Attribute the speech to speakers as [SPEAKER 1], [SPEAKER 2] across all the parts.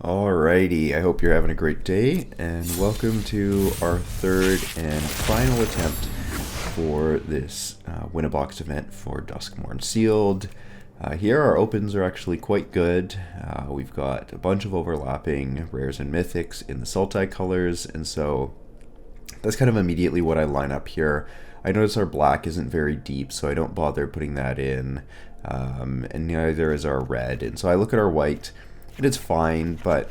[SPEAKER 1] Alrighty, I hope you're having a great day, and welcome to our third and final attempt for this win-a-box event for Duskmourn Sealed. Here our opens are actually quite good. We've got a bunch of overlapping rares and mythics in the Sultai colors, and so that's kind of immediately what I line up here. I notice our black isn't very deep, so I don't bother putting that in, and neither is our red. And so I look at our white, and it's fine, but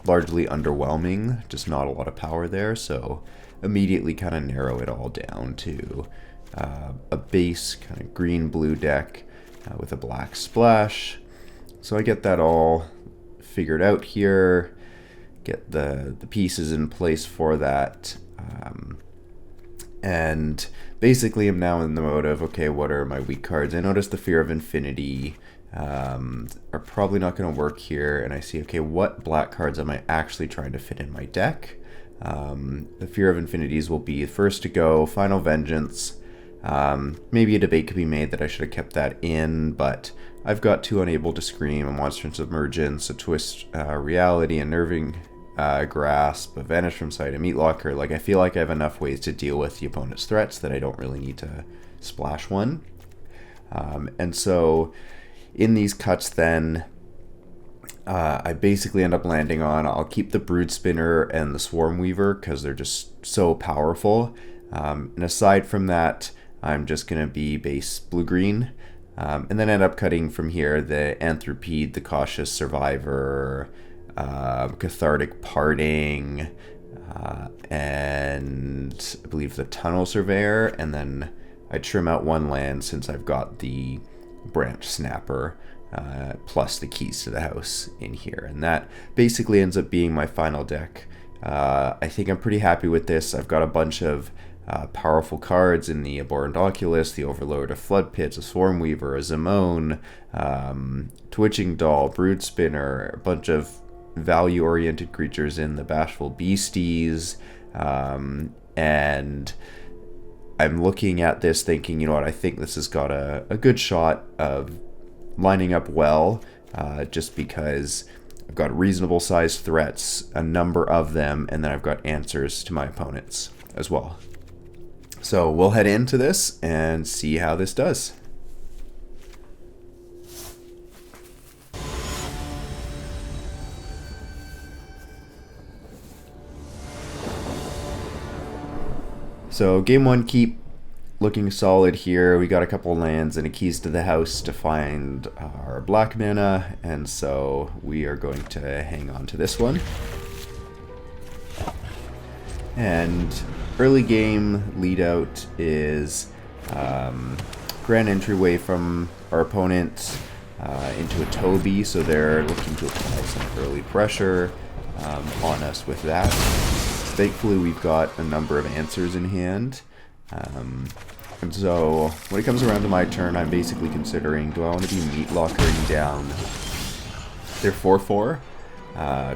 [SPEAKER 1] largely underwhelming, just not a lot of power there, so immediately kind of narrow it all down to a base kind of green-blue deck with a black splash. So I get that all figured out here, get the pieces in place for that, and basically I'm now in the mode of, okay, what are my weak cards? I notice the Fear of Infinity are probably not going to work here, and I see, okay, what black cards am I actually trying to fit in my deck? The Fear of Infinities will be first to go, Final Vengeance. Maybe a debate could be made that I should have kept that in, but I've got two Unable to Scream, a Monstrous Emergence, a Twist Reality, a Nerving Grasp, a Vanish from Sight, a Meatlocker. Like, I feel like I have enough ways to deal with the opponent's threats that I don't really need to splash one. And so in these cuts then, I basically end up landing on, I'll keep the Brood Spinner and the Swarm Weaver because they're just so powerful. And aside from that, I'm just going to be base blue-green. And then end up cutting from here the Anthropede, the Cautious Survivor, Cathartic Parting, and I believe the Tunnel Surveyor. And then I trim out one land since I've got the Branch Snapper plus the Keys to the House in here, and that basically ends up being my final deck. I think I'm pretty happy with this. I've got a bunch of powerful cards in the Abhorrent Oculus, the Overlord of Flood Pits, a Swarm Weaver, a Zimone, Twitching Doll, Brood Spinner, a bunch of value-oriented creatures in the Bashful Beasties, and I'm looking at this thinking, you know what, I think this has got a good shot of lining up well, just because I've got reasonable sized threats, a number of them, and then I've got answers to my opponents as well. So we'll head into this and see how this does. So game one, keep looking solid here. We got a couple lands and a Keys to the House to find our black mana, and so we are going to hang on to this one. And early game lead out is grand entryway from our opponent into a Toby, so they're looking to apply some early pressure on us with that. Thankfully, we've got a number of answers in hand. And so when it comes around to my turn, I'm basically considering, do I want to be Meatlockering down their 4/4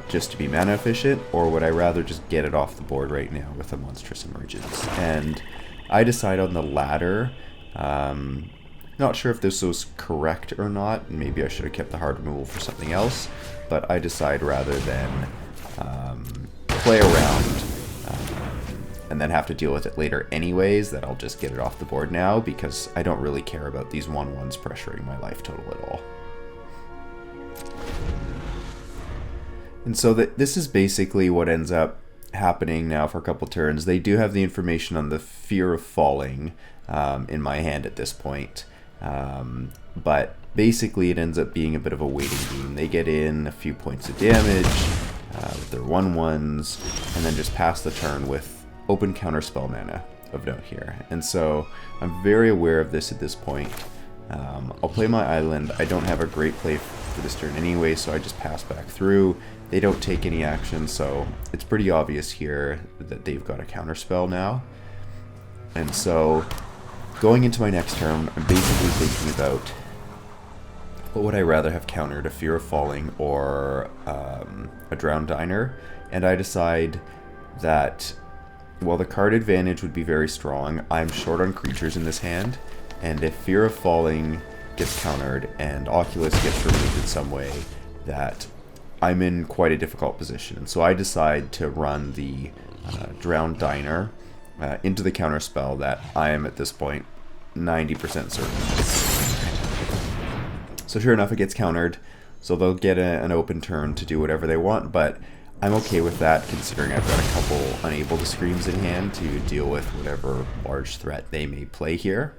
[SPEAKER 1] just to be mana efficient, or would I rather just get it off the board right now with a Monstrous Emergence? And I decide on the latter. Not sure if this was correct or not, and maybe I should have kept the hard removal for something else, but I decide rather than play around and then have to deal with it later anyways, that I'll just get it off the board now, because I don't really care about these 1/1s pressuring my life total at all. And so this is basically what ends up happening now for a couple turns. They do have the information on the Fear of Falling in my hand at this point, but basically it ends up being a bit of a waiting game. They get in a few points of damage with their 1/1s, and then just pass the turn with open counterspell mana of note here. And so I'm very aware of this at this point. I'll play my island. I don't have a great play for this turn anyway, so I just pass back through. They don't take any action, so it's pretty obvious here that they've got a counterspell now. And so going into my next turn, I'm basically thinking about, what would I rather have countered, a Fear of Falling or a Drowned Diner? And I decide that, well, the card advantage would be very strong. I'm short on creatures in this hand, and if Fear of Falling gets countered and Oculus gets removed in some way, that I'm in quite a difficult position. And so I decide to run the Drowned Diner into the counterspell that I am at this point 90% certain. So sure enough, it gets countered. So they'll get an open turn to do whatever they want, but I'm okay with that considering I've got a couple Unable to Screams in hand to deal with whatever large threat they may play here.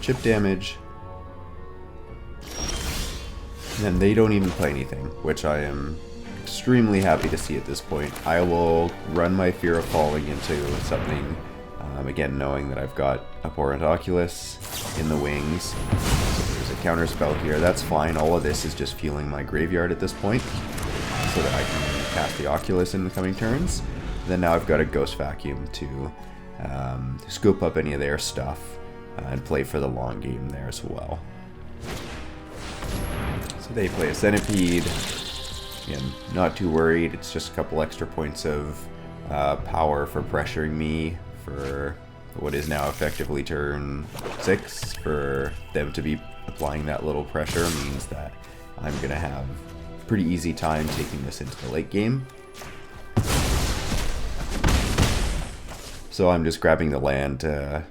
[SPEAKER 1] Chip damage, and then they don't even play anything, which I am extremely happy to see at this point. I will run my Fear of Falling into something, again knowing that I've got Abhorrent Oculus in the wings, so there's a counter spell here. That's fine. All of this is just fueling my graveyard at this point so that I can cast the Oculus in the coming turns. Then now I've got a Ghost Vacuum to scoop up any of their stuff and play for the long game there as well. So they play a Centipede. Again, not too worried. It's just a couple extra points of power for pressuring me for what is now effectively turn 6. For them to be applying that little pressure means that I'm going to have a pretty easy time taking this into the late game. So I'm just grabbing the land to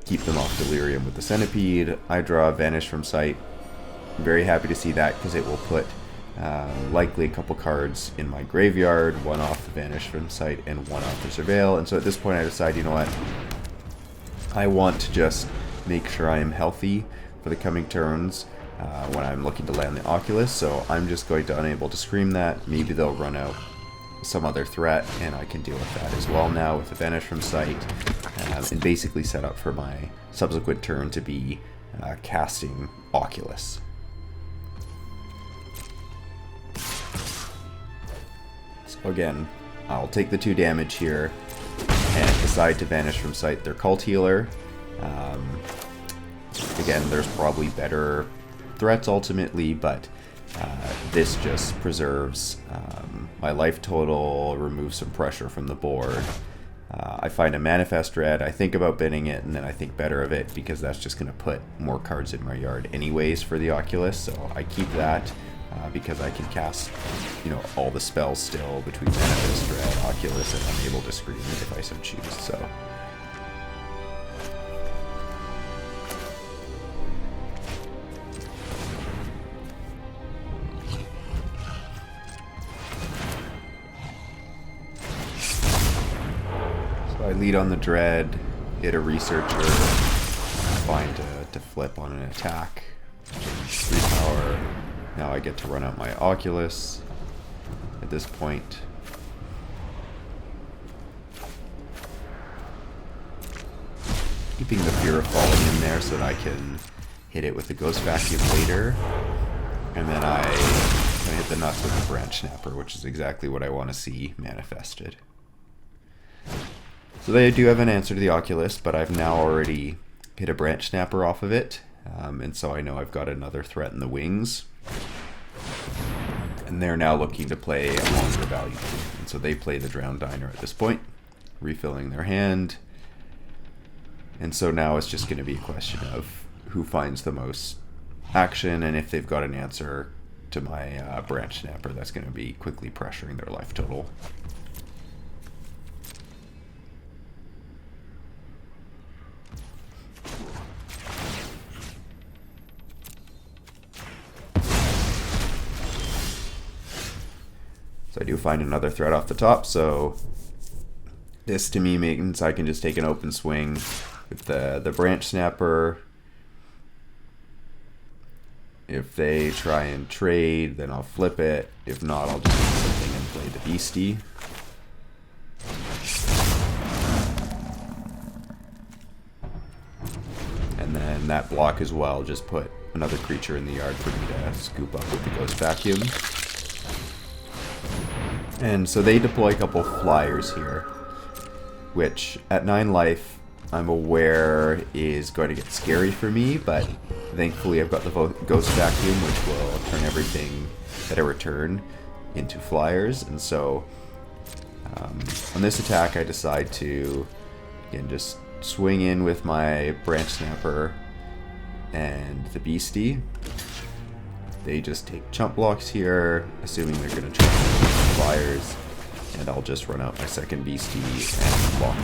[SPEAKER 1] keep them off Delirium with the Centipede. I draw Vanish from Sight. I'm very happy to see that because it will put likely a couple cards in my graveyard, one off the Vanish from Sight and one off the Surveil. And so at this point I decide, you know what, I want to just make sure I am healthy for the coming turns when I'm looking to land the Oculus. So I'm just going to Unable to Scream that. Maybe they'll run out some other threat and I can deal with that as well now with the Vanish from Sight, and basically set up for my subsequent turn to be casting Oculus. So again, I'll take the 2 damage here and decide to Vanish from Sight their Cult Healer. Again, there's probably better threats ultimately, but this just preserves my life total, removes some pressure from the board. I find a Manifest Red, I think about binning it, and then I think better of it because that's just going to put more cards in my yard anyways for the Oculus, so I keep that because I can cast, you know, all the spells still between Manifest Red, Oculus, and Unable to Scream if I so choose, so. I lead on the Dread, hit a Researcher, find to flip on an attack, 3 power. Now I get to run out my Oculus at this point. Keeping the Fear of Falling in there so that I can hit it with the Ghost Vacuum later. And then I hit the nuts with the Branch Snapper, which is exactly what I want to see manifested. So they do have an answer to the Oculus, but I've now already hit a Branch Snapper off of it, and so I know I've got another threat in the wings. And they're now looking to play a longer value, and so they play the Drowned Diner at this point, refilling their hand. And so now it's just going to be a question of who finds the most action, and if they've got an answer to my Branch Snapper, that's going to be quickly pressuring their life total. So I do find another threat off the top, so this to me means I can just take an open swing with the Branch Snapper. If they try and trade, then I'll flip it. If not, I'll just do something and play the Beastie. And then that block as well, just put another creature in the yard for me to scoop up with the Ghost Vacuum. And so they deploy a couple flyers here, which at 9 life I'm aware is going to get scary for me, but thankfully I've got the Ghost Vacuum, which will turn everything that I return into flyers. And so on this attack I decide to, again, just swing in with my Branch Snapper and the Beastie. They just take chump blocks here, assuming they're going to try flyers. And I'll just run out my second Beastie and lock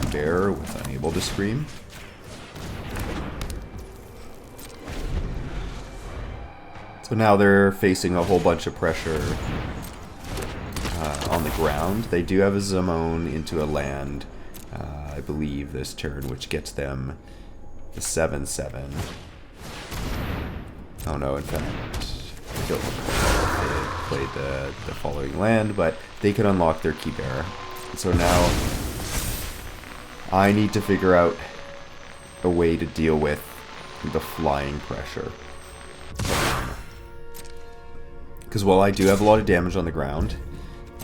[SPEAKER 1] the Bear with Unable to Scream. So now they're facing a whole bunch of pressure on the ground. They do have a Zamone into a land, I believe, this turn, which gets them the 7/7. Oh no, in fact, I don't recall if they played the following land, but they can unlock their Key Bearer. So now I need to figure out a way to deal with the flying pressure. Because while I do have a lot of damage on the ground,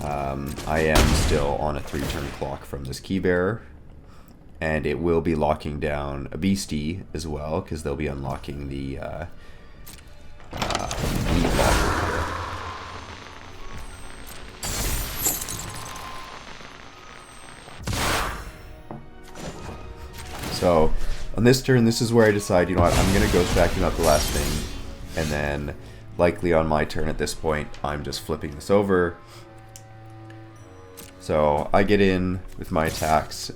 [SPEAKER 1] I am still on a 3-turn clock from this Key Bearer, and it will be locking down a Beastie as well, because they'll be unlocking the Meat Locker here. So on this turn, this is where I decide, you know what, I'm going to Ghost Vacuum out the last thing, and then likely on my turn at this point, I'm just flipping this over. So I get in with my attacks.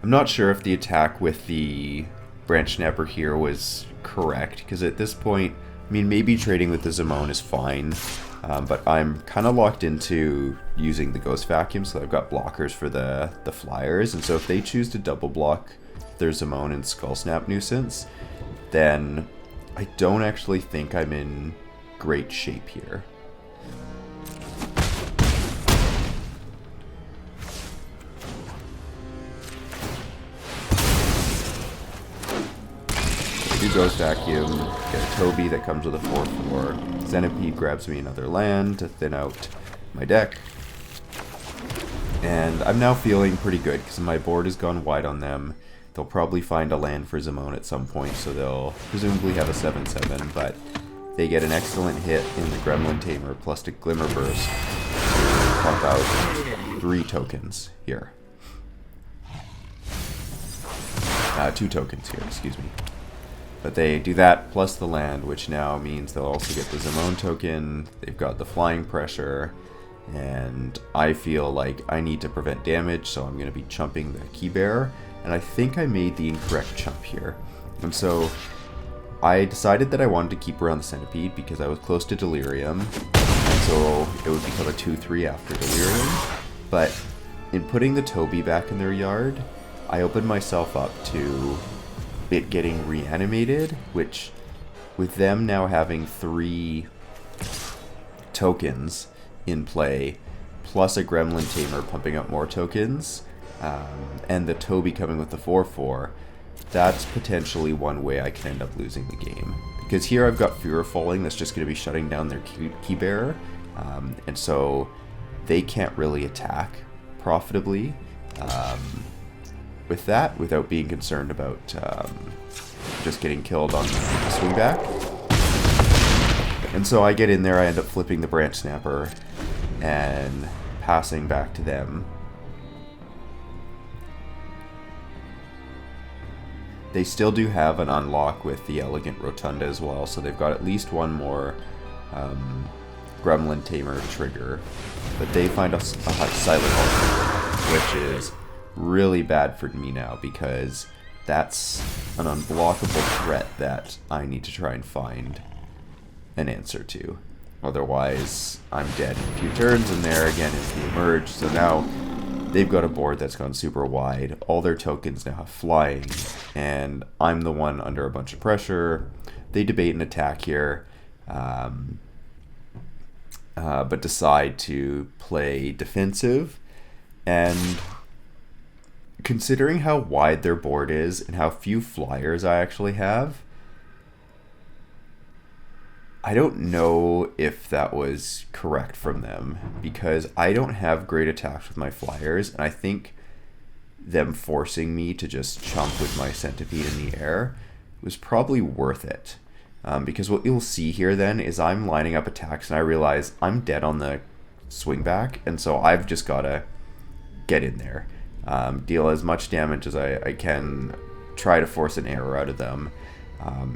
[SPEAKER 1] I'm not sure if the attack with the Branch Snapper here was correct, because at this point, I mean, maybe trading with the Zamone is fine, but I'm kind of locked into using the Ghost Vacuum, so I've got blockers for the flyers, and so if they choose to double block their Zamone and Skull Snap Nuisance, then I don't actually think I'm in great shape here. I do Ghost Vacuum, get a Toby that comes with a 4/4. Centipede grabs me another land to thin out my deck. And I'm now feeling pretty good because my board has gone wide on them. They'll probably find a land for Zamone at some point, so they'll presumably have a 7/7, but they get an excellent hit in the Gremlin Tamer plus a Glimmer Burst to pump out 3 tokens here. 2 tokens here, excuse me. But they do that plus the land, which now means they'll also get the Zamone token. They've got the flying pressure, and I feel like I need to prevent damage, so I'm going to be chumping the Key Bearer. And I think I made the incorrect chump here. And so I decided that I wanted to keep around the Centipede because I was close to Delirium, and so it would become a 2/3 after Delirium. But in putting the Toby back in their yard, I opened myself up to it getting reanimated, which with them now having 3 tokens in play, plus a Gremlin Tamer pumping up more tokens, and the Toby coming with the 4/4, that's potentially one way I can end up losing the game. Because here I've got Fear of Falling that's just going to be shutting down their Key Bearer, and so they can't really attack profitably with that without being concerned about just getting killed on the swing back. And so I get in there, I end up flipping the Branch Snapper and passing back to them. They still do have an unlock with the Elegant Rotunda as well, so they've got at least one more Gremlin Tamer trigger. But they find a Silent Hall, which is really bad for me now because that's an unblockable threat that I need to try and find an answer to. Otherwise, I'm dead in a few turns, and there again is the Emerge. So now they've got a board that's gone super wide. All their tokens now have flying, and I'm the one under a bunch of pressure. They debate an attack here, but decide to play defensive. And considering how wide their board is and how few flyers I actually have, I don't know if that was correct from them, because I don't have great attacks with my flyers, and I think them forcing me to just chomp with my Centipede in the air was probably worth it. Because what you'll see here then is I'm lining up attacks and I realize I'm dead on the swing back, and so I've just got to get in there, deal as much damage as I can, try to force an error out of them.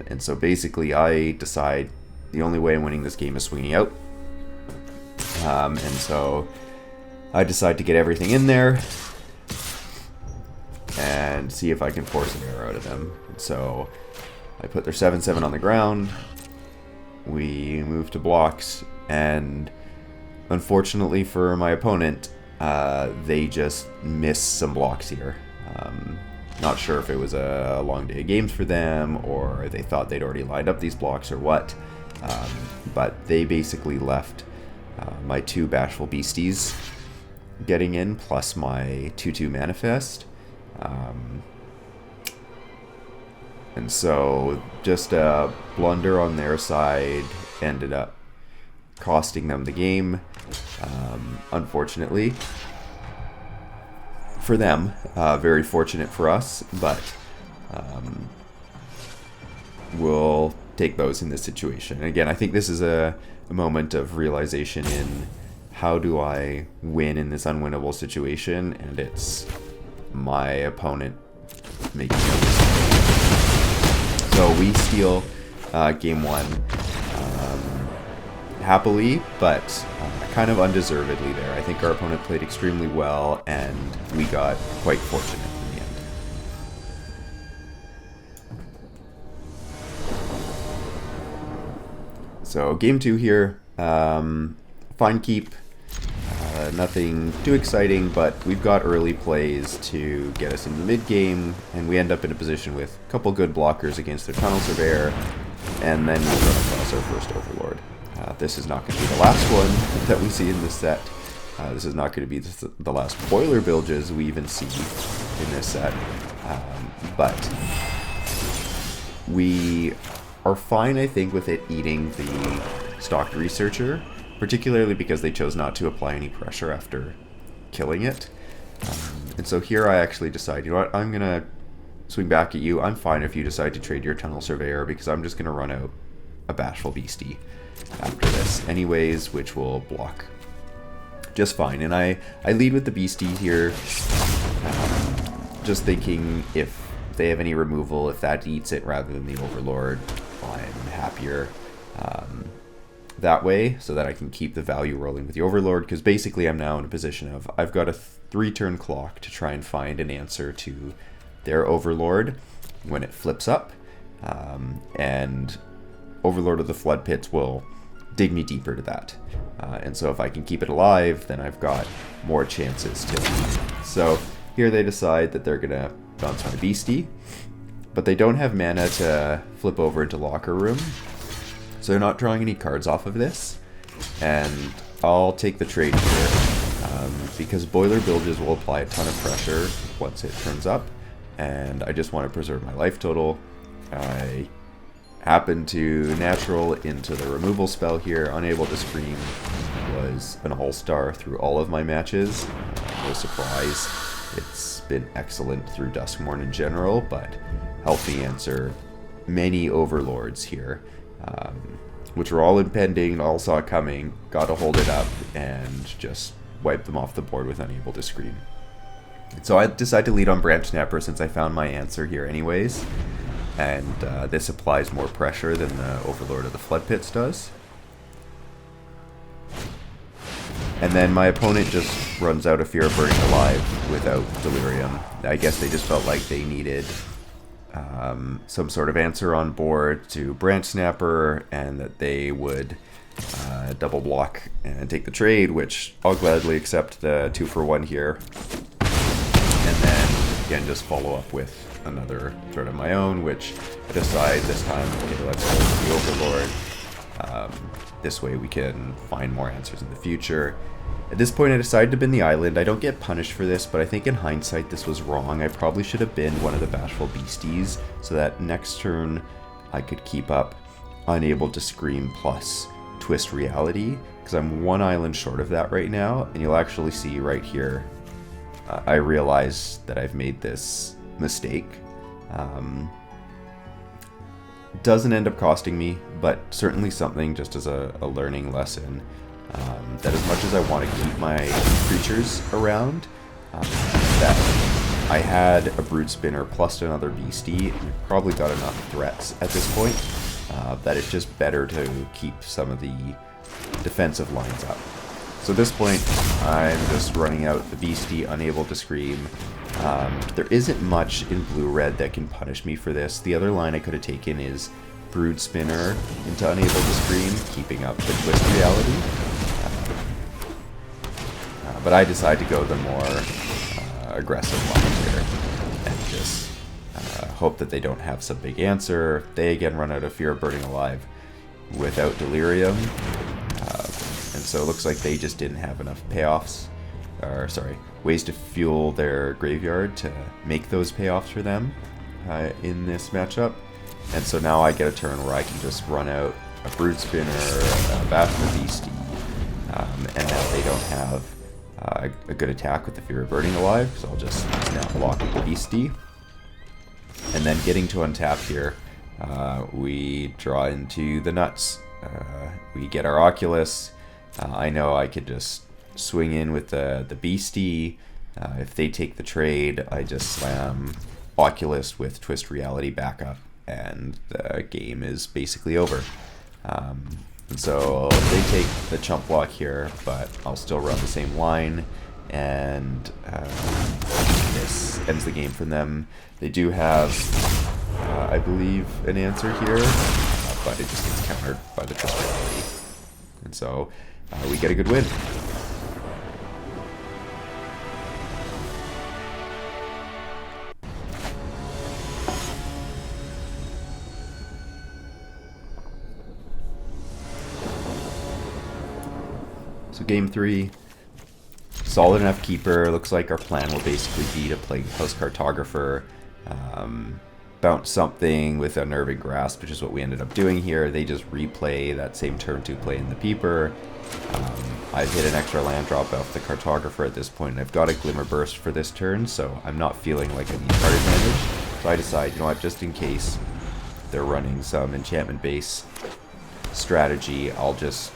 [SPEAKER 1] And so basically I decide the only way I'm winning this game is swinging out. And so I decide to get everything in there and see if I can force an error out of them. So I put their 7/7 on the ground, we move to blocks, and unfortunately for my opponent, they just missed some blocks here. Not sure if it was a long day of games for them, or they thought they'd already lined up these blocks or what, but they basically left my 2 Bashful Beasties getting in, plus my 2/2 Manifest. And so just a blunder on their side ended up costing them the game, unfortunately for them. Very fortunate for us, but we'll take those in this situation. And again, I think this is a moment of realization in how do I win in this unwinnable situation, and it's my opponent making a mistake. So we steal game 1 happily, but kind of undeservedly there. I think our opponent played extremely well, and we got quite fortunate in the end. So game 2 here, fine keep, nothing too exciting, but we've got early plays to get us into the mid game, and we end up in a position with a couple good blockers against their Tunnel Surveyor, and then we run across our first Overlord. This is not going to be the last one that we see in this set. This is not going to be the last Boiler Bilges we even see in this set, but we are fine, I think, with it eating the Stocked Researcher, particularly because they chose not to apply any pressure after killing it. And so here I actually decide, you know what, I'm going to swing back at you. I'm fine if you decide to trade your Tunnel Surveyor, because I'm just going to run out a Bashful Beastie after this anyways, which will block just fine. And I lead with the Beastie here, just thinking if they have any removal, if that eats it rather than the Overlord, I'm happier that way, so that I can keep the value rolling with the Overlord, because basically I'm now in a position of I've got a 3-turn clock to try and find an answer to their Overlord when it flips up, and Overlord of the Flood Pits will dig me deeper to that. And so if I can keep it alive, then I've got more chances to lead. So here they decide that they're going to bounce my Beastie, but they don't have mana to flip over into Locker Room, so they're not drawing any cards off of this. And I'll take the trade here, because Boiler Bilges will apply a ton of pressure once it turns up, and I just want to preserve my life total. I happen to natural into the removal spell here. Unable to Scream was an all-star through all of my matches. No surprise. It's been excellent through Duskmourn in general, but helped me answer many Overlords here, which were all impending, all saw it coming, got to hold it up, and just wipe them off the board with Unable to Scream. So I decided to lead on Branch Snapper since I found my answer here anyways, and this applies more pressure than the Overlord of the Flood Pits does. And then my opponent just runs out of Fear of Burning Alive without Delirium. I guess they just felt like they needed some sort of answer on board to Branch Snapper, and that they would double block and take the trade, which I'll gladly accept the 2-for-1 here. And then again just follow up with another threat of my own, which I decide this time, okay, let's go with the Overlord. This way we can find more answers in the future. At this point I decided to bin the island. I don't get punished for this, but I think in hindsight this was wrong. I probably should have binned one of the Bashful Beasties, so that next turn I could keep up Unable to Scream plus Twist Reality, because I'm one island short of that right now, and you'll actually see right here I realize that I've made this mistake. Doesn't end up costing me, but certainly something just as a learning lesson. That as much as I want to keep my creatures around, that I had a Brood Spinner plus another Beastie, and we've probably got enough threats at this point that it's just better to keep some of the defensive lines up. So at this point, I'm just running out the Beastie, unable to scream. There isn't much in blue-red that can punish me for this. The other line I could have taken is Brood Spinner into unable to scream, keeping up the Twist reality. But I decide to go the more aggressive line here and just hope that they don't have some big answer. They again run out of Fear of Burning Alive without Delirium. And so it looks like they just didn't have enough payoffs, or sorry, ways to fuel their graveyard to make those payoffs for them in this matchup. And so now I get a turn where I can just run out a Brood Spinner, a Baphomet Beastie, and now they don't have a good attack with the Fear of Burning Alive, so I'll just now block the Beastie. And then getting to untap here, we draw into the nuts. We get our Oculus. I know I could just swing in with the Beastie. If they take the trade, I just slam Oculus with Twist Reality backup, and the game is basically over. And so they take the chump block here, but I'll still run the same line, and this ends the game for them. They do have, I believe, an answer here, but it just gets countered by the Twist Reality. And so we get a good win. So game 3, solid enough keeper. Looks like our plan will basically be to play House Cartographer, bounce something with Unnerving Grasp, which is what we ended up doing here. They just replay that same turn 2 play in the Peeper. I've hit an extra land drop off the Cartographer at this point, and I've got a Glimmer Burst for this turn, so I'm not feeling like I need card advantage. So I decide, you know what, just in case they're running some enchantment base strategy, I'll just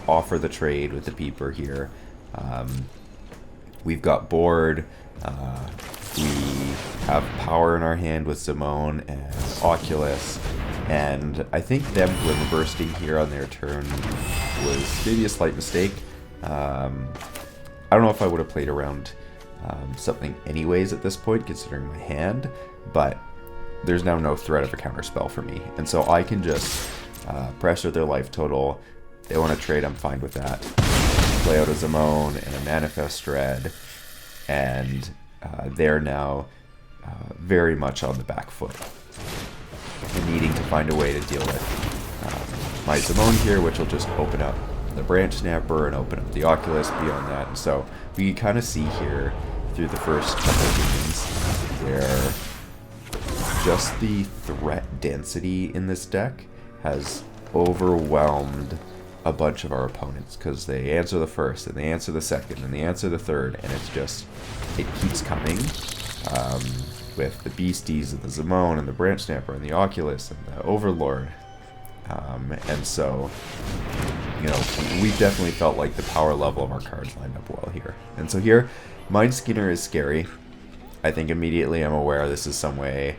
[SPEAKER 1] offer the trade with the Peeper here. We've got board. We have power in our hand with Simone and Oculus, and I think them Glimmer Bursting here on their turn was maybe a slight mistake. I don't know if I would have played around something anyways at this point, considering my hand, but there's now no threat of a counter spell for me, and so I can just pressure their life total. They want to trade, I'm fine with that. Play out a Simone and a Manifest Dread, and they're now very much on the back foot and needing to find a way to deal with my Simone here, which will just open up the Branch Snapper and open up the Oculus beyond that. And so we kind of see here through the first couple of games where just the threat density in this deck has overwhelmed a bunch of our opponents, because they answer the first, and they answer the second, and they answer the third, and it's just, it keeps coming with the Beasties and the Simone and the Branch Snapper and the Oculus and the Overlord. And so, you know, we've definitely felt like the power level of our cards lined up well here. And so here, Mind Skinner is scary. I think immediately I'm aware this is some way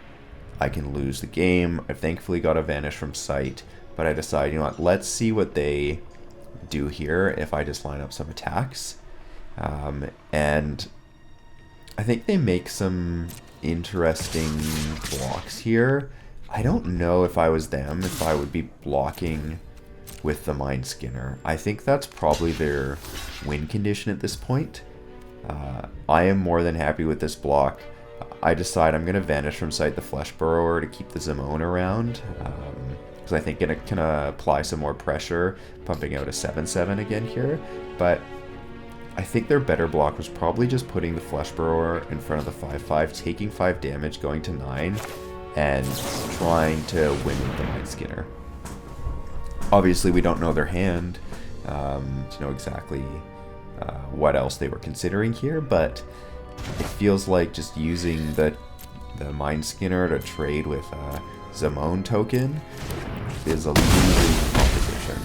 [SPEAKER 1] I can lose the game. I've thankfully got a Vanish from sight, but I decide, you know what, let's see what they do here if I just line up some attacks. And I think they make some interesting blocks here. I don't know if I was them, if I would be blocking with the Mind Skinner. I think that's probably their win condition at this point. I am more than happy with this block. I decide I'm going to Vanish from sight the Flesh Burrower to keep the Simone around, because I think it can apply some more pressure, pumping out a 7/7 again here. But I think their better block was probably just putting the Flesh Burrower in front of the 5/5, taking 5 damage, going to 9, and trying to win with the Mind Skinner. Obviously, we don't know their hand to know exactly what else they were considering here, but it feels like just using the Mind Skinner to trade with a Duskmourn token is a losing proposition.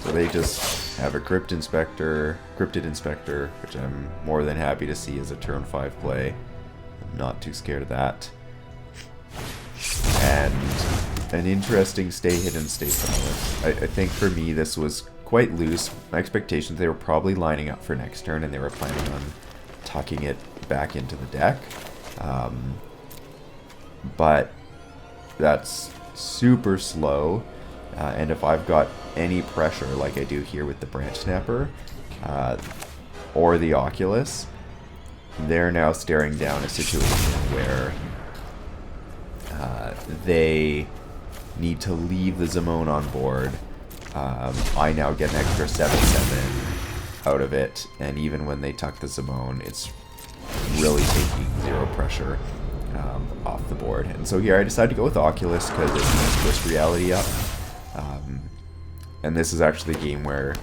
[SPEAKER 1] So they just have a Cryptid Inspector, which I'm more than happy to see as a turn 5 play. I'm not too scared of that. And an interesting stay hidden, stay silent. I think for me this was quite loose. My expectations, they were probably lining up for next turn and they were planning on tucking it back into the deck. But that's super slow. And if I've got any pressure like I do here with the Branch Snapper or the Oculus, they're now staring down a situation where they need to leave the Duskmourn on board. I now get an extra 7/7 out of it, and even when they tuck the Duskmourn, it's really taking 0 pressure off the board. And so here I decided to go with Oculus because it means twist reality up. And this is actually the game where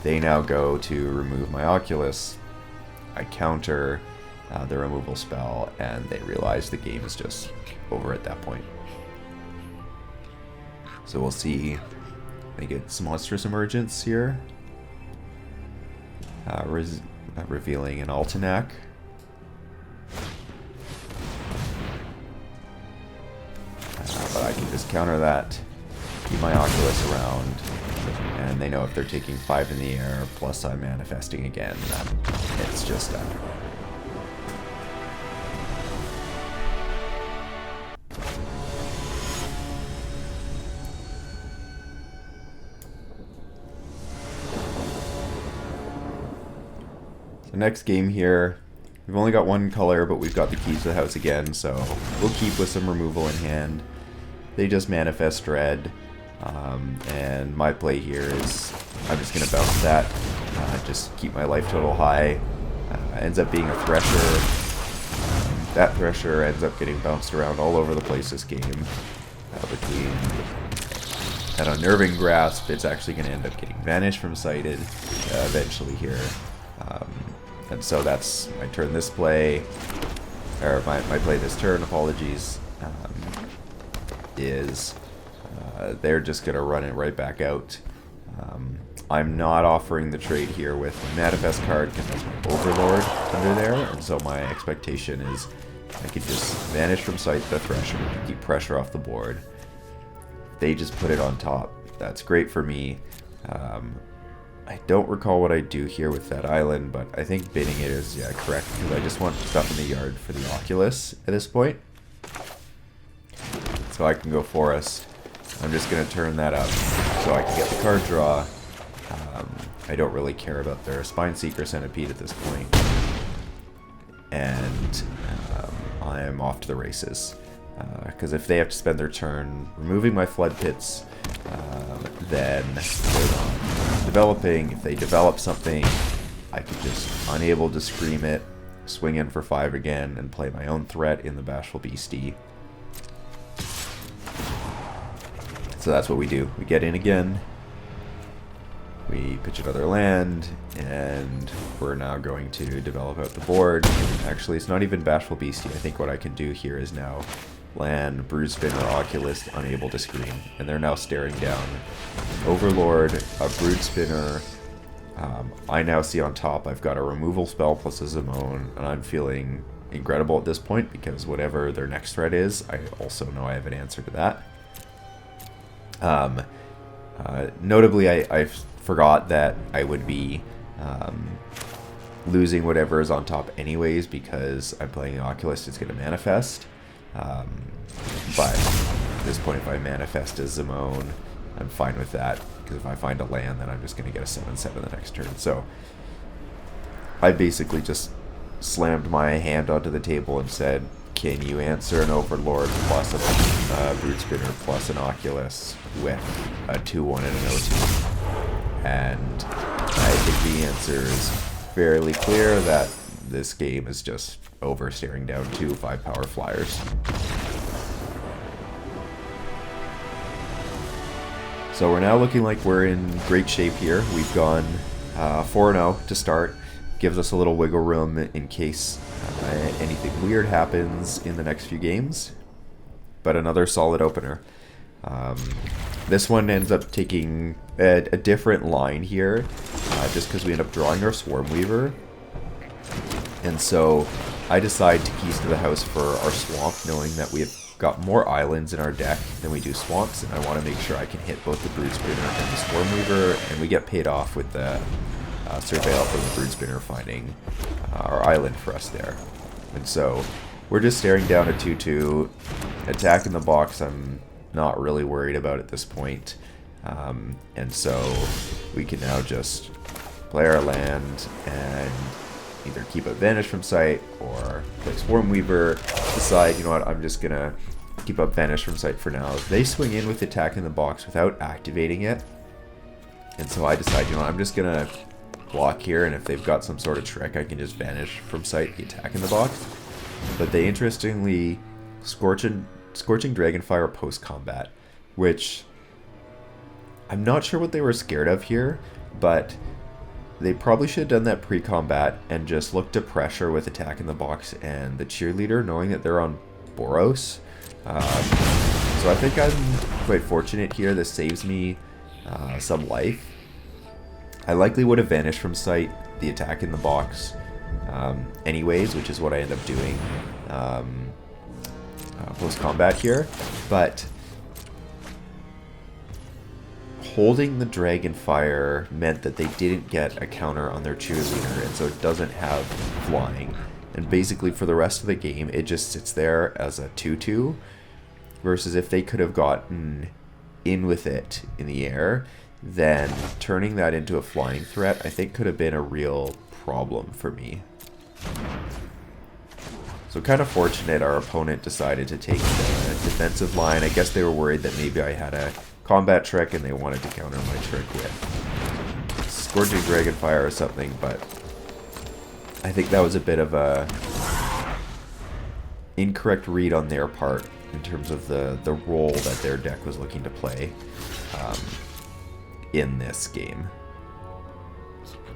[SPEAKER 1] they now go to remove my Oculus. I counter the removal spell, and they realize the game is just over at that point. So we'll see. They get some Monstrous Emergence here. Revealing an Altenac. But I can just counter that, keep my Oculus around, and they know if they're taking 5 in the air, plus I'm manifesting again, it's just done. So next game here, we've only got one color, but we've got the keys to the house again, so we'll keep with some removal in hand. They just manifest Dread, and my play here is I'm just going to bounce that, just keep my life total high. Ends up being a Thresher. That Thresher ends up getting bounced around all over the place this game. Between an Unnerving Grasp, it's actually going to end up getting banished from Sighted eventually here. And so that's my turn this play, or my play this turn, apologies, is they're just going to run it right back out. I'm not offering the trade here with the Manifest card because that's my Overlord under there, and so my expectation is I could just vanish from sight the Thresher, keep pressure off the board. They just put it on top. That's great for me. I don't recall what I do here with that island, but I think bidding it is, yeah, correct, because I just want stuff in the yard for the Oculus at this point. So I can go Forest. I'm just going to turn that up so I can get the card draw. I don't really care about their Spineseeker Centipede at this point. And I am off to the races. Because if they have to spend their turn removing my Flood Pits, then they're not developing. If they develop something, I could just unable to scream it, swing in for 5 again, and play my own threat in the Bashful Beastie. So that's what we do. We get in again, we pitch another land, and we're now going to develop out the board. Actually, it's not even Bashful Beastie. I think what I can do here is now land, Brood Spinner, Oculus, unable to scream, and they're now staring down Overlord, a Brood Spinner. I now see on top I've got a removal spell plus a Duskmourn, and I'm feeling incredible at this point because whatever their next threat is, I also know I have an answer to that. Notably, I forgot that I would be losing whatever is on top anyways because I'm playing the Oculus, it's going to manifest. But at this point, if I manifest as Duskmourn, I'm fine with that, because if I find a land, then I'm just going to get a 7/7 the next turn. So I basically just slammed my hand onto the table and said, can you answer an Overlord plus a Brood Spinner plus an Oculus with a 2/1 and an 0/2? And I think the answer is fairly clear that this game is just over staring down 2 5-power flyers. So we're now looking like we're in great shape here. We've gone 4-0 to start. Gives us a little wiggle room in case anything weird happens in the next few games. But another solid opener. This one ends up taking a different line here, just because we end up drawing our Swarmweaver. And so I decide to keys to the house for our swamp, knowing that we have got more islands in our deck than we do swamps, and I want to make sure I can hit both the Brood Spinner and the Swarmweaver, and we get paid off with the Surveil from the Brood Spinner finding our island for us there. And so we're just staring down a 2-2, attacking the box. I'm not really worried about at this point. And so we can now just play our land and either keep it Vanish from sight or play Swarmweaver. Decide, you know what, I'm just gonna keep up Vanish from sight for now. They swing in with attack in the box without activating it. And so I decide, you know what, I'm just gonna block here, and if they've got some sort of trick, I can just Vanish from sight the attack in the box. But they interestingly Scorching Dragonfire post-combat, which I'm not sure what they were scared of here, but they probably should have done that pre-combat and just looked to pressure with attack in the box and the Cheerleader, knowing that they're on Boros. So I think I'm quite fortunate here. This saves me some life. I likely would have vanished from sight the attack in the box anyways, which is what I end up doing post-combat here, but holding the Dragonfire meant that they didn't get a counter on their Cheerleader, and so it doesn't have flying. And basically for the rest of the game, it just sits there as a 2-2, versus if they could have gotten in with it in the air, then turning that into a flying threat, I think could have been a real problem for me. So kind of fortunate our opponent decided to take the defensive line. I guess they were worried that maybe I had a combat trick and they wanted to counter my trick with Scorching Dragonfire or something, but I think that was a bit of a incorrect read on their part in terms of the role that their deck was looking to play in this game.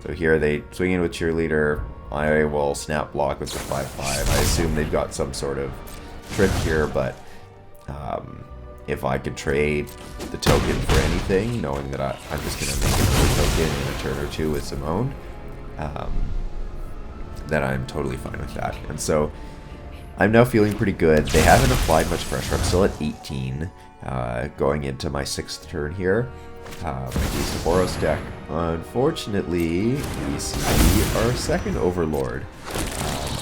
[SPEAKER 1] So here they swing in with Cheerleader. I will snap block with the 5/5. I assume they've got some sort of trick here, but if I could trade the token for anything, knowing that I'm just going to make a token in a turn or two with Simone, then I'm totally fine with that. And so I'm now feeling pretty good. They haven't applied much pressure. I'm still at 18 going into my 6th turn here. I use the Boros deck. Unfortunately, we see our second Overlord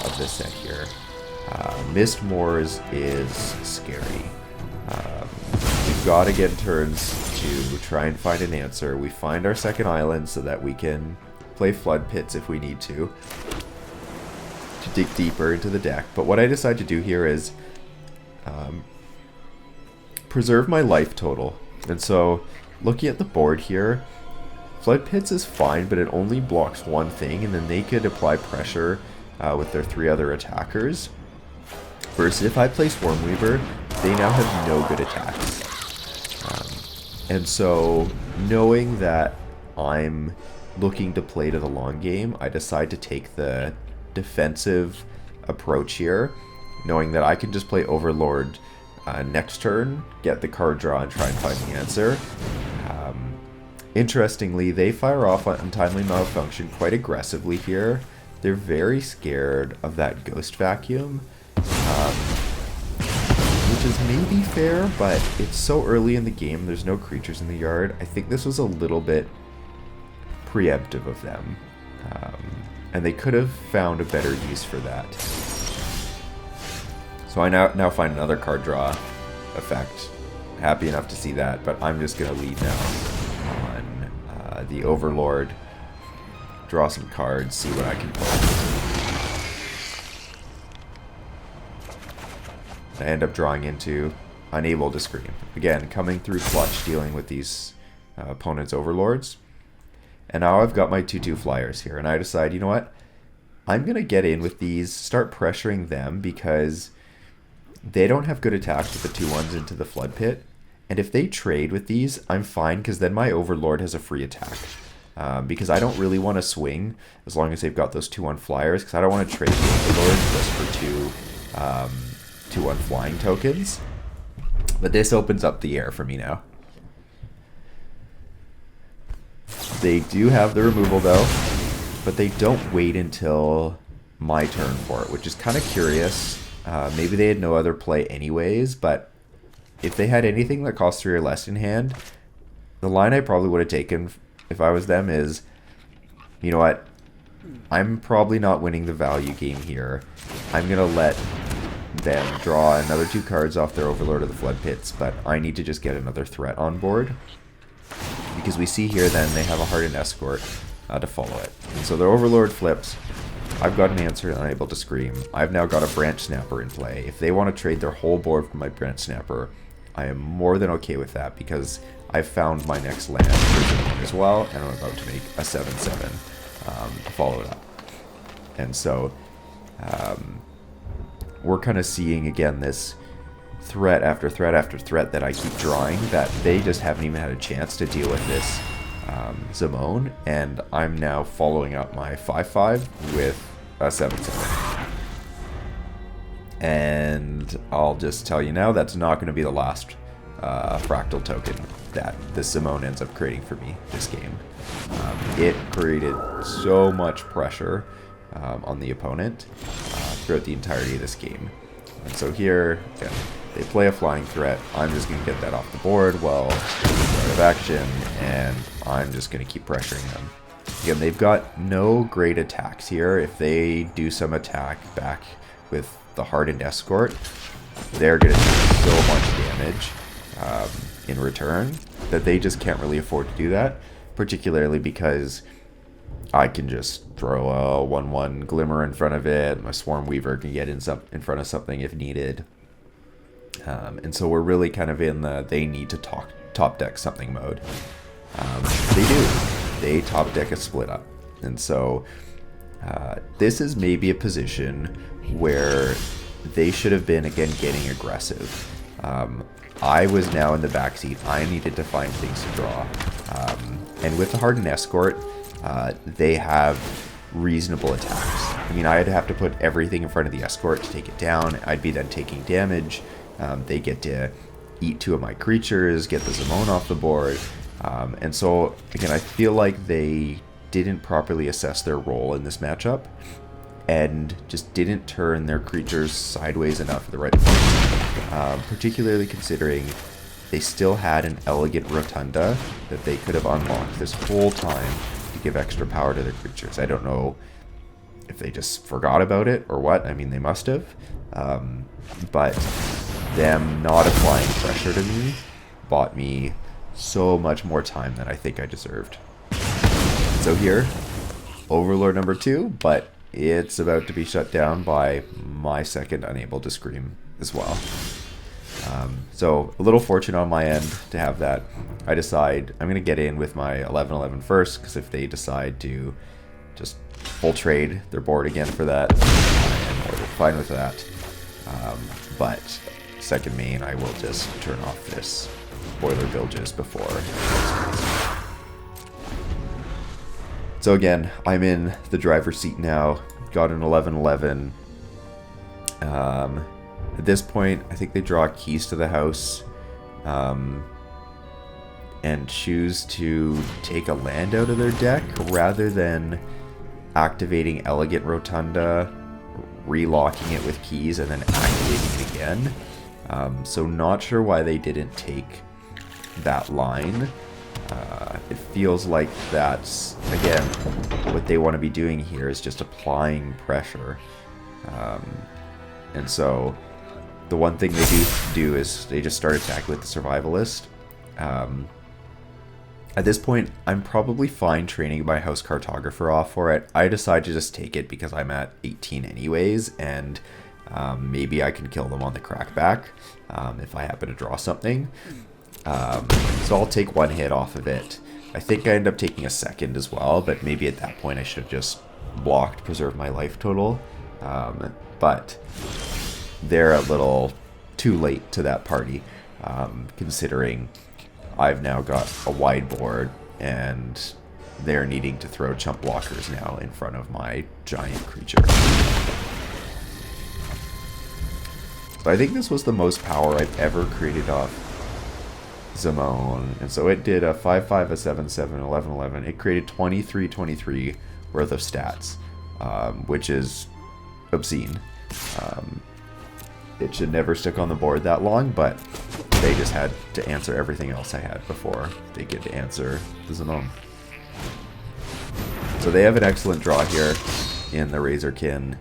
[SPEAKER 1] of this set here. Mist Moors is scary. We've got to get turns to try and find an answer. We find our second island so that we can play Flood Pits if we need to dig deeper into the deck. But what I decide to do here is preserve my life total. And so looking at the board here, Flood Pits is fine, but it only blocks one thing, and then they could apply pressure with their 3 other attackers. Versus if I play Swarmweaver, they now have no good attacks. And so knowing that I'm looking to play to the long game, I decide to take the defensive approach here, knowing that I can just play Overlord next turn, get the card draw, and try and find the answer. Interestingly, they fire off on Untimely Malfunction quite aggressively here. They're very scared of that Ghost Vacuum, which is maybe fair, but it's so early in the game, there's no creatures in the yard. I think this was a little bit preemptive of them, and they could have found a better use for that. So I now find another card draw effect. Happy enough to see that, but I'm just going to lead now on the Overlord, draw some cards, see what I can pull. I end up drawing into Unable to Scream. Again, coming through clutch, dealing with these opponent's Overlords. And now I've got my 2/2 flyers here, and I decide, you know what? I'm going to get in with these, start pressuring them because they don't have good attacks with the 2/1s into the Flood Pit. And if they trade with these, I'm fine because then my Overlord has a free attack. Because I don't really want to swing as long as they've got those 2/1 flyers, because I don't want to trade the Overlord just for 2/1 flying tokens. But this opens up the air for me now. They do have the removal though, but they don't wait until my turn for it, which is kind of curious. Maybe they had no other play anyways, but if they had anything that cost 3 or less in hand, the line I probably would have taken if I was them is, you know what, I'm probably not winning the value game here. I'm going to let them draw another 2 cards off their Overlord of the Flood Pits, but I need to just get another threat on board. Because we see here then they have a Hardened Escort to follow it. And so their Overlord flips. I've got an answer and I'm able to scream. I've now got a Branch Snapper in play. If they want to trade their whole board for my Branch Snapper, I am more than okay with that because I've found my next land as well, and I'm about to make a 7/7 to follow it up. And so we're kind of seeing again this threat after threat after threat that I keep drawing that they just haven't even had a chance to deal with this Simone, and I'm now following up my 5/5 with a 7/7. And I'll just tell you now, that's not going to be the last fractal token that the Simone ends up creating for me this game. It created so much pressure on the opponent throughout the entirety of this game. And so here, again, they play a flying threat. I'm just going to get that off the board while out of action, and I'm just going to keep pressuring them. Again, they've got no great attacks here. If they do some attack back with the Hardened Escort, they're going to do so much damage in return that they just can't really afford to do that, particularly because I can just throw a 1/1 Glimmer in front of it. My Swarm Weaver can get in front of something if needed. And so we're really kind of in the they need to top deck something mode. They do. They top deck a split up. And so this is maybe a position where they should have been, again, getting aggressive. I was now in the backseat. I needed to find things to draw. And with the Hardened Escort, they have reasonable attacks. I mean, I'd have to put everything in front of the Escort to take it down. I'd be then taking damage. They get to eat 2 of my creatures, get the Simone off the board. And so, again, I feel like they didn't properly assess their role in this matchup and just didn't turn their creatures sideways enough at the right point. Particularly considering they still had an Elegant Rotunda that they could have unlocked this whole time to give extra power to their creatures. I don't know if they just forgot about it or what. I mean, they must have. But them not applying pressure to me bought me so much more time than I think I deserved. So here, Overlord number 2, but it's about to be shut down by my second Unable to Scream as well. So a little fortunate on my end to have that. I decide I'm going to get in with my 11/11 first, because if they decide to just full trade their board again for that, I'm fine with that. But second main, I will just turn off this Boiler Bilges before. So again, I'm in the driver's seat now. Got an 11/11. At this point, I think they draw keys to the house and choose to take a land out of their deck rather than activating Elegant Rotunda, relocking it with keys, and then activating it again. So not sure why they didn't take that line. It feels like that's, again, what they want to be doing here is just applying pressure. And so the one thing they do is they just start attacking with the Survivalist. At this point, I'm probably fine training my House Cartographer off for it. I decide to just take it because I'm at 18 anyways, and maybe I can kill them on the crackback if I happen to draw something. So I'll take 1 hit off of it. I think I end up taking a second as well, but maybe at that point I should have just block to preserve my life total, but they're a little too late to that party, considering I've now got a wide board and they're needing to throw chump blockers now in front of my giant creature. So I think this was the most power I've ever created off Duskmourn. And so it did a 5-5, a 7-7, 11-11. It created 23-23 worth of stats, which is obscene. It should never stick on the board that long, but they just had to answer everything else I had before they get to answer Duskmourn. So they have an excellent draw here in the Razorkin.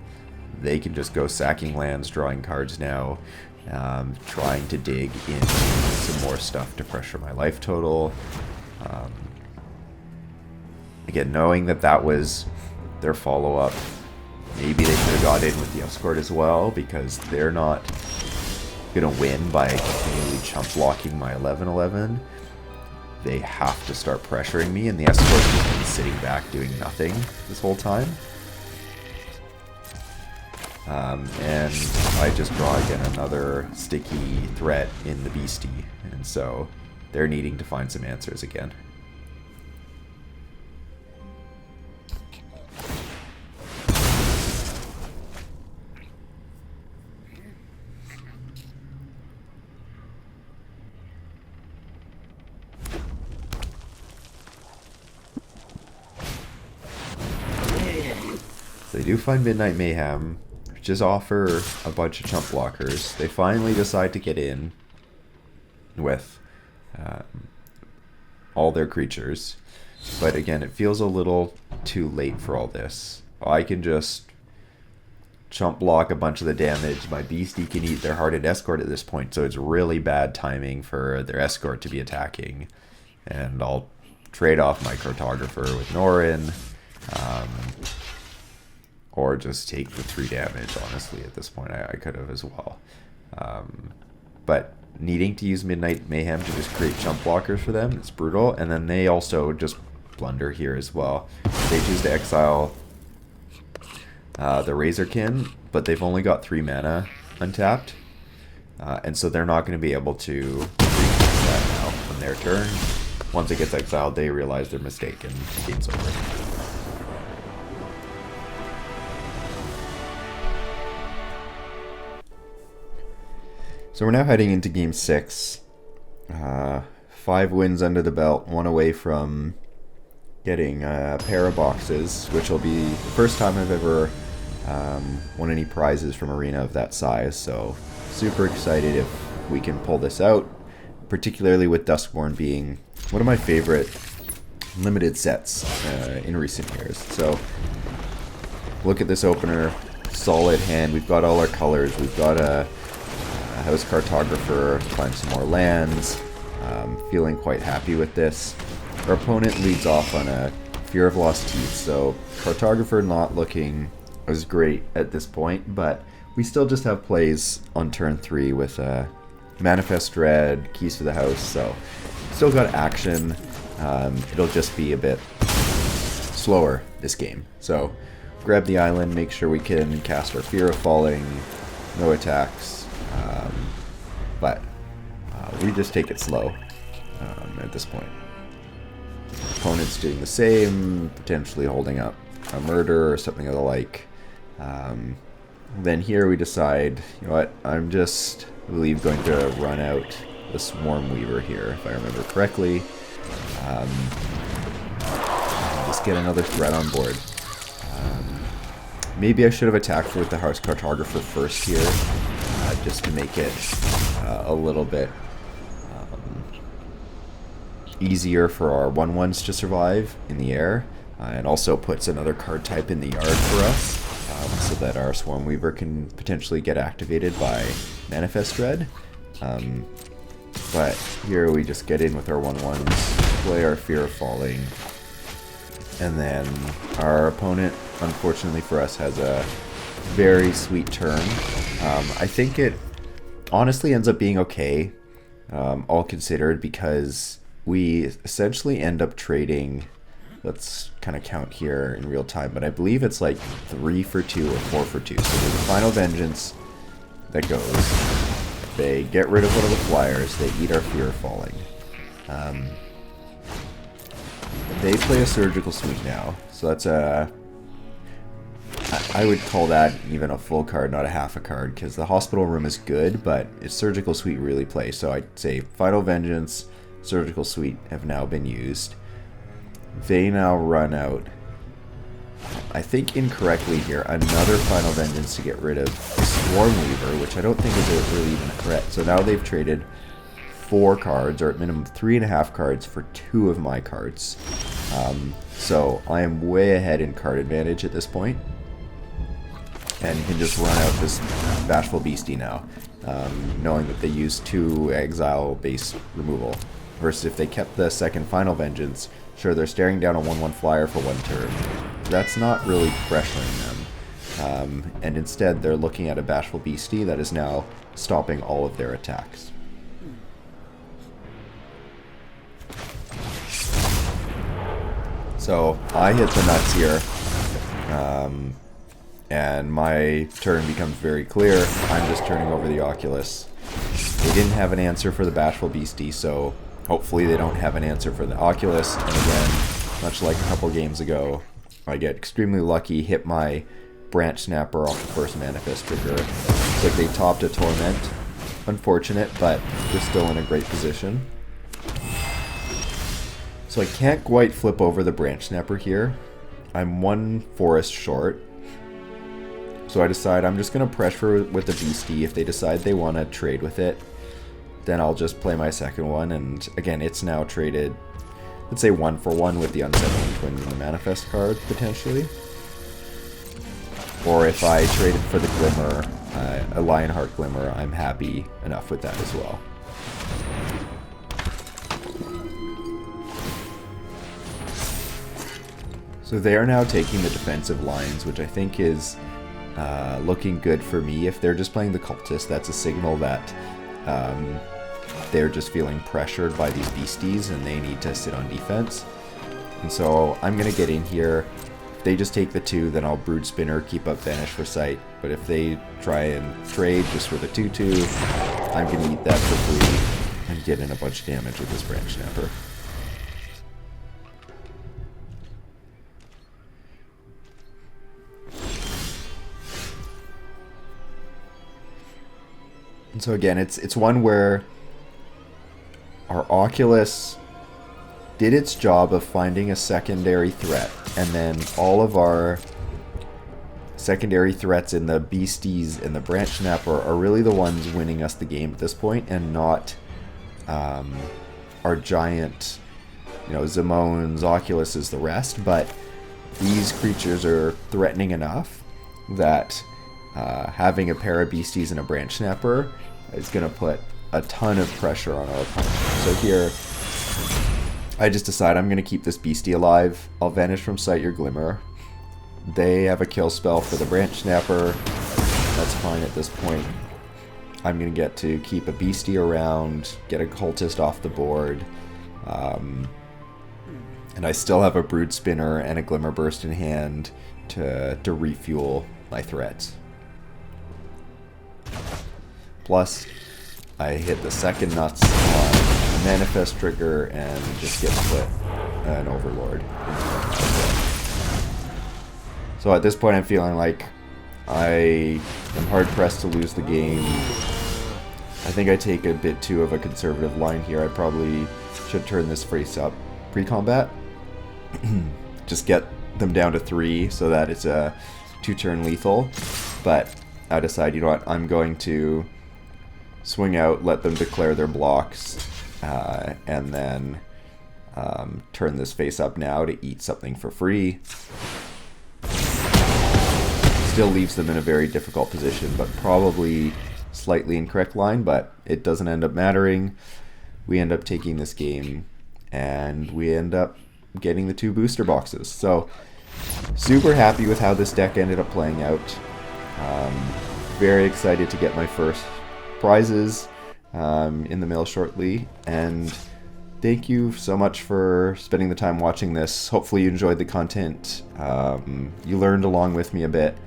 [SPEAKER 1] They can just go sacking lands, drawing cards now, trying to dig in some more stuff to pressure my life total. Again, knowing that that was their follow-up, maybe they could have got in with the escort as well, because they're not going to win by continually chump blocking my 11-11. They have to start pressuring me, and the escort's just been sitting back doing nothing this whole time. And I just draw again another sticky threat in the beastie, and so they're needing to find some answers again. So they do find Midnight Mayhem, just offer a bunch of chump blockers. They finally decide to get in with all their creatures. But again, it feels a little too late for all this. I can just chump block a bunch of the damage. My beastie can eat their Hardened Escort at this point, so it's really bad timing for their escort to be attacking. And I'll trade off my Cartographer with Norin. Or just take the 3 damage, honestly, at this point. I could have as well. But needing to use Midnight Mayhem to just create chump blockers for them, it's brutal. And then they also just blunder here as well. They choose to exile the Razorkin, but they've only got 3 mana untapped. And so they're not going to be able to that now on their turn. Once it gets exiled, they realize their mistake and game's over. So we're now heading into Game 6. 5 wins under the belt, 1 away from getting a pair of boxes, which will be the first time I've ever won any prizes from Arena of that size. So super excited if we can pull this out, particularly with Duskmourn being one of my favorite limited sets in recent years. So look at this opener, solid hand. We've got all our colors. We've got a House Cartographer, find some more lands. Feeling quite happy with this. Our opponent leads off on a Fear of Lost Teeth, so Cartographer not looking as great at this point, but we still just have plays on turn 3 with Manifest Dread, Keys to the House, so still got action. It'll just be a bit slower this game. So grab the island, make sure we can cast our Fear of Falling, no attacks. But we just take it slow at this point. Opponent's doing the same, potentially holding up a murder or something of the like. Then here we decide, you know what, I'm just, I believe, going to run out the Swarm Weaver here, if I remember correctly. Just get another threat on board. Maybe I should have attacked with the House Cartographer first here, just to make it a little bit easier for our 1/1s to survive in the air, and also puts another card type in the yard for us, so that our Swarm Weaver can potentially get activated by Manifest Dread. But here we just get in with our 1/1s, play our Fear of Falling, and then our opponent, unfortunately for us, has a very sweet turn. I think it honestly ends up being okay, all considered, because we essentially end up trading let's kind of count here in real time, but I believe it's like 3 for 2 or 4 for 2. So there's a Final Vengeance that goes. They get rid of one of the flyers. They eat our Fear of Falling. They play a Surgical Sweep now, so that's a... I would call that even a full card, not a half a card, because the Hospital Room is good, but it's Surgical Suite really plays. So I'd say Final Vengeance, Surgical Suite have now been used. They now run out, I think incorrectly here, another Final Vengeance to get rid of Swarm Weaver, which I don't think is really even a threat. So now they've traded 4 cards, or at minimum 3.5 cards, for 2 of my cards. So I am way ahead in card advantage at this point, and can just run out this Bashful Beastie now, knowing that they use 2 exile-based removal. Versus if they kept the second Final Vengeance, sure, they're staring down a 1/1 flyer for 1 turn. That's not really pressuring them. And instead, they're looking at a Bashful Beastie that is now stopping all of their attacks. So I hit the nuts here, and my turn becomes very clear. I'm just turning over the Oculus. They didn't have an answer for the Bashful Beastie, so hopefully they don't have an answer for the Oculus. And again, much like a couple games ago, I get extremely lucky, hit my Branch Snapper off the first Manifest trigger. It's like they topped a Torment. Unfortunate, but they're still in a great position. So I can't quite flip over the Branch Snapper here. I'm 1 forest short. So I decide I'm just going to pressure with the Beastie. If they decide they want to trade with it, then I'll just play my second one. And again, it's now traded, let's say 1 for 1 with the Unsettling Twins and the Manifest card, potentially. Or if I traded for the Glimmer, a Lionheart Glimmer, I'm happy enough with that as well. So they are now taking the defensive lines, which I think is looking good for me. If they're just playing the Cultist, that's a signal that they're just feeling pressured by these beasties and they need to sit on defense. And so I'm going to get in here. If they just take the 2, then I'll Brood Spinner, keep up Vanish for Sight. But if they try and trade just for the 2/2, I'm going to eat that for free and get in a bunch of damage with this Branch Snapper. And so again, it's one where our Oculus did its job of finding a secondary threat, and then all of our secondary threats in the Beasties and the Branch Snapper are really the ones winning us the game at this point, and not our giant, Zimones, Oculuses, the rest. But these creatures are threatening enough that having a pair of Beasties and a Branch Snapper is going to put a ton of pressure on our opponent. So here, I just decide I'm going to keep this Beastie alive. I'll Vanish from Sight your Glimmer. They have a kill spell for the Branch Snapper. That's fine at this point. I'm going to get to keep a Beastie around, get a Cultist off the board, and I still have a Brood Spinner and a Glimmer Burst in hand to refuel my threats. Plus, I hit the second nuts on the Manifest trigger and just get put an Overlord into my. So at this point I'm feeling like I am hard pressed to lose the game. I think I take a bit too of a conservative line here. I probably should turn this face up pre-combat. Just get them down to 3 so that it's a 2-turn lethal. But I decide, you know what, I'm going to swing out, let them declare their blocks, and then turn this face up now to eat something for free. Still leaves them in a very difficult position, but probably slightly incorrect line, but it doesn't end up mattering. We end up taking this game, and we end up getting the 2 booster boxes. So, super happy with how this deck ended up playing out. Very excited to get my first prizes in the mail shortly, and thank you so much for spending the time watching this. Hopefully you enjoyed the content. You learned along with me a bit.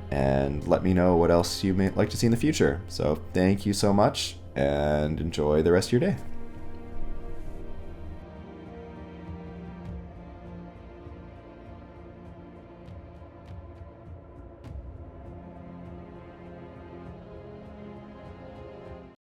[SPEAKER 1] And let me know what else you may like to see in the future. So thank you so much, and enjoy the rest of your day.